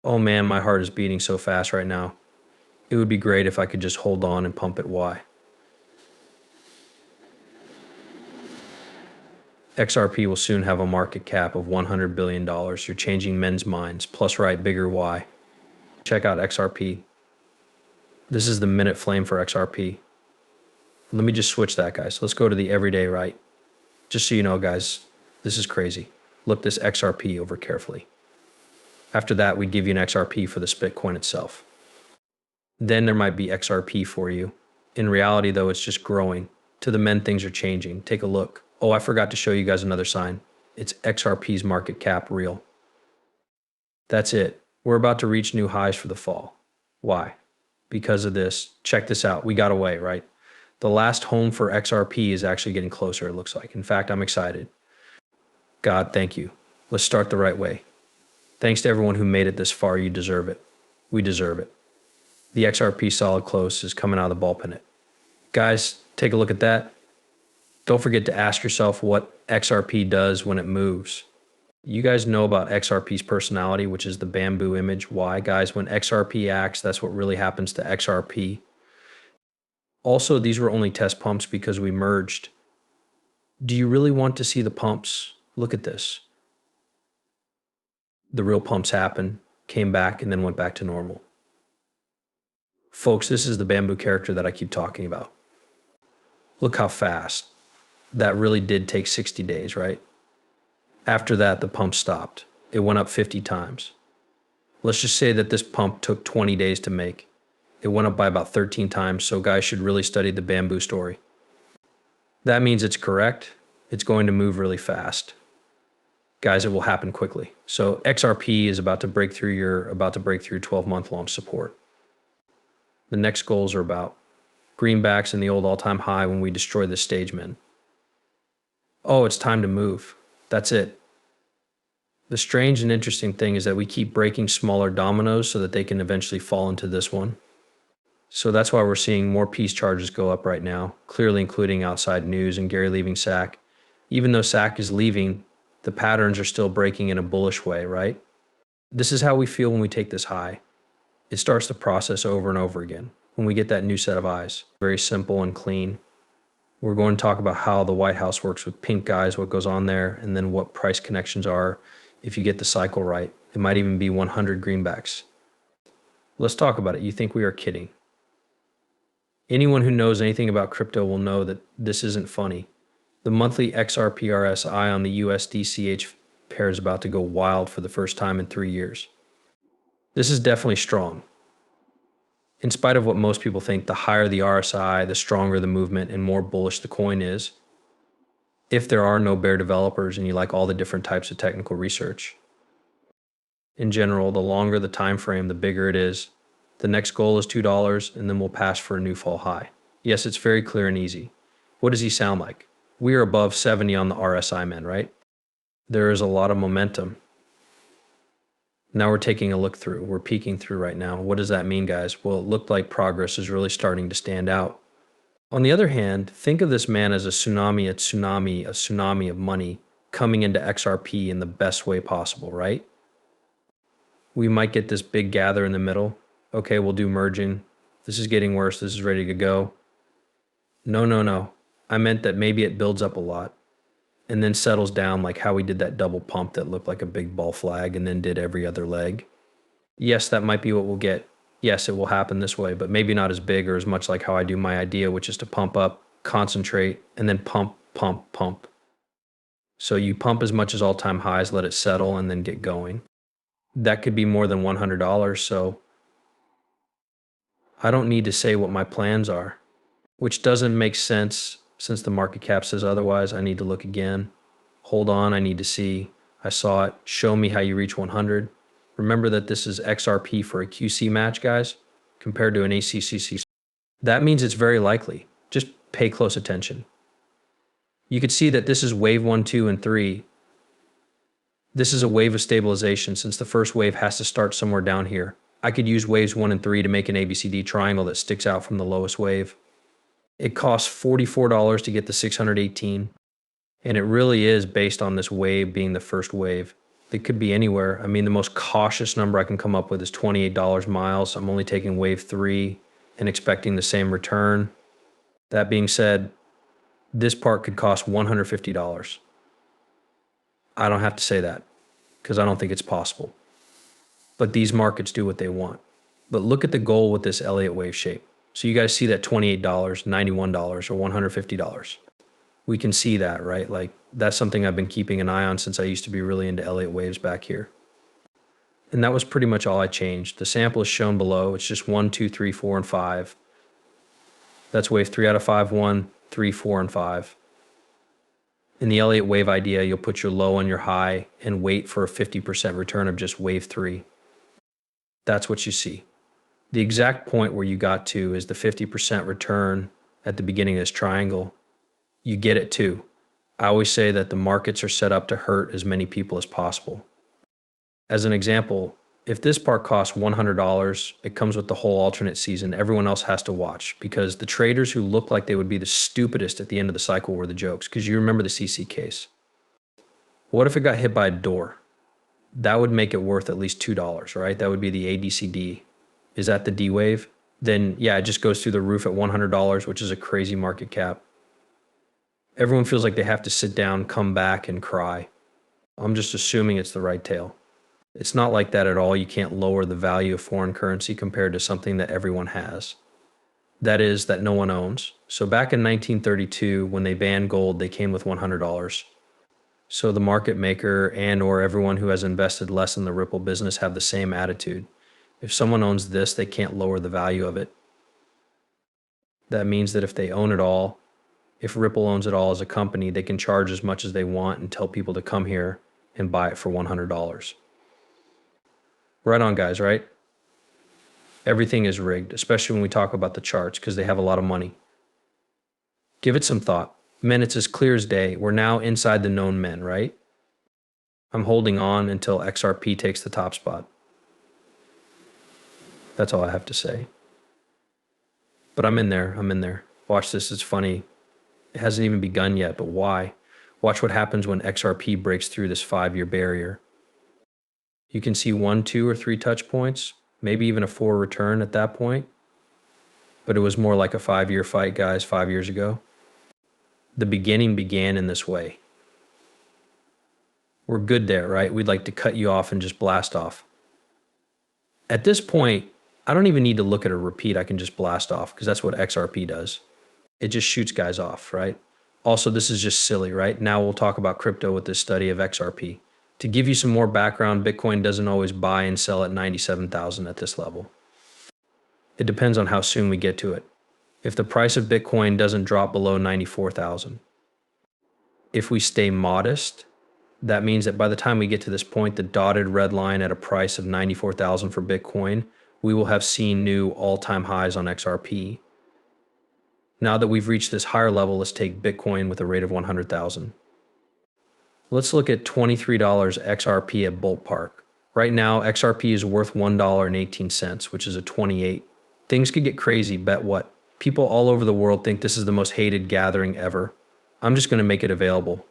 Oh man, my heart is beating so fast right now. It would be great if I could just hold on and pump it Y. XRP will soon have a market cap of $100 billion. You're changing men's minds. Plus right, bigger Y. Check out XRP. This is the minute flame for XRP. Let me just switch that, guys. Let's go to the everyday right. Just so you know, guys, this is crazy. Look this XRP over carefully. After that, we give you an XRP for this Bitcoin itself. Then there might be XRP for you. In reality, though, it's just growing. To the men, things are changing. Take a look. Oh, I forgot to show you guys another sign. It's XRP's market cap real. That's it. We're about to reach new highs for the fall. Why? Because of this. Check this out. We got away, right? The last home for XRP is actually getting closer, it looks like. In fact, I'm excited. God, thank you. Let's start the right way. Thanks to everyone who made it this far. You deserve it. We deserve it. The XRP solid close is coming out of the ball pennant. Guys, take a look at that. Don't forget to ask yourself what XRP does when it moves. You guys know about XRP's personality, which is the bamboo image. Why, guys? When XRP acts, that's what really happens to XRP. Also, these were only test pumps because we merged. Do you really want to see the pumps? Look at this. The real pumps happened, came back, and then went back to normal. Folks, this is the bamboo character that I keep talking about. Look how fast. That really did take 60 days, right? After that, the pump stopped. It went up 50 times. Let's just say that this pump took 20 days to make. It went up by about 13 times, so guys should really study the bamboo story. That means it's correct. It's going to move really fast. Guys, it will happen quickly. So XRP is about to break through 12-month launch support. The next goals are about greenbacks and the old all-time high when we destroy the stage men. Oh, it's time to move. That's it. The strange and interesting thing is that we keep breaking smaller dominoes so that they can eventually fall into this one. So that's why we're seeing more peace charges go up right now, clearly including outside news and Gary leaving SAC. Even though SAC is leaving, the patterns are still breaking in a bullish way, right? This is how we feel when we take this high. It starts the process over and over again when we get that new set of eyes. Very simple and clean. We're going to talk about how the White House works with pink guys, what goes on there, and then what price connections are if you get the cycle right. It might even be 100 greenbacks. Let's talk about it. You think we are kidding? Anyone who knows anything about crypto will know that this isn't funny. The monthly XRP-RSI on the USD-CH pair is about to go wild for the first time in 3 years. This is definitely strong. In spite of what most people think, the higher the RSI, the stronger the movement and more bullish the coin is. If there are no bear developers and you like all the different types of technical research. In general, the longer the time frame, the bigger it is. The next goal is $2 and then we'll pass for a new fall high. Yes, it's very clear and easy. What does he sound like? We are above 70 on the RSI men, right? There is a lot of momentum. Now we're taking a look through. We're peeking through right now. What does that mean, guys? Well, it looked like progress is really starting to stand out. On the other hand, think of this man as a tsunami of money coming into XRP in the best way possible, right? We might get this big gather in the middle. Okay, we'll do merging. This is getting worse. This is ready to go. No. I meant that maybe it builds up a lot and then settles down like how we did that double pump that looked like a big ball flag and then did every other leg. Yes, that might be what we'll get. Yes, it will happen this way, but maybe not as big or as much like how I do my idea, which is to pump up, concentrate, and then pump. So you pump as much as all-time highs, let it settle, and then get going. That could be more than $100, so I don't need to say what my plans are, which doesn't make sense since the market cap says otherwise. I need to look again. Hold on, I need to see. I saw it. Show me how you reach 100. Remember that this is XRP for a QC match, guys, compared to an ACCC. That means it's very likely. Just pay close attention. You could see that this is wave 1, 2, and 3. This is a wave of stabilization since the first wave has to start somewhere down here. I could use waves 1 and 3 to make an ABCD triangle that sticks out from the lowest wave. It costs $44 to get the 618, and it really is based on this wave being the first wave. They could be anywhere. I mean, the most cautious number I can come up with is $28 miles. I'm only taking wave 3 and expecting the same return. That being said, this part could cost $150. I don't have to say that because I don't think it's possible. But these markets do what they want. But look at the goal with this Elliott wave shape. So you guys see that $28, $91, or $150. We can see that, right? Like that's something I've been keeping an eye on since I used to be really into Elliott waves back here. And that was pretty much all I changed. The sample is shown below. It's just 1, 2, 3, 4, and 5. That's wave 3 out of 5, 1, 3, 4, and 5. In the Elliott wave idea, you'll put your low on your high and wait for a 50% return of just wave 3. That's what you see. The exact point where you got to is the 50% return at the beginning of this triangle. You get it too. I always say that the markets are set up to hurt as many people as possible. As an example, if this part costs $100, it comes with the whole alternate season. Everyone else has to watch because the traders who look like they would be the stupidest at the end of the cycle were the jokes, because you remember the CC case. What if it got hit by a door? That would make it worth at least $2, right? That would be the ADCD. Is that the D wave? Then yeah, it just goes through the roof at $100, which is a crazy market cap. Everyone feels like they have to sit down, come back, and cry. I'm just assuming it's the right tail. It's not like that at all. You can't lower the value of foreign currency compared to something that everyone has. That is, that no one owns. So back in 1932, when they banned gold, they came with $100. So the market maker and or everyone who has invested less in the Ripple business have the same attitude. If someone owns this, they can't lower the value of it. That means that if they own it all, if Ripple owns it all as a company, they can charge as much as they want and tell people to come here and buy it for $100. Right on, guys, right? Everything is rigged, especially when we talk about the charts because they have a lot of money. Give it some thought. Men, it's as clear as day. We're now inside the known men, right? I'm holding on until XRP takes the top spot. That's all I have to say. But I'm in there. I'm in there. Watch this. It's funny. It hasn't even begun yet, but why? Watch what happens when XRP breaks through this 5-year barrier. You can see 1, 2, or 3 touch points, maybe even a 4 return at that point. But it was more like a 5-year fight, guys, 5 years ago. The beginning began in this way. We're good there, right? We'd like to cut you off and just blast off. At this point, I don't even need to look at a repeat. I can just blast off because that's what XRP does. It just shoots guys off, right? Also, this is just silly, right? Now we'll talk about crypto with this study of XRP. To give you some more background, Bitcoin doesn't always buy and sell at 97,000 at this level. It depends on how soon we get to it. If the price of Bitcoin doesn't drop below 94,000. If we stay modest, that means that by the time we get to this point, the dotted red line at a price of 94,000 for Bitcoin, we will have seen new all-time highs on XRP. Now that we've reached this higher level, let's take Bitcoin with a rate of 100,000. Let's look at $23 XRP at Bolt Park. Right now, XRP is worth $1.18, which is a 28. Things could get crazy, bet what? People all over the world think this is the most hated gathering ever. I'm just going to make it available.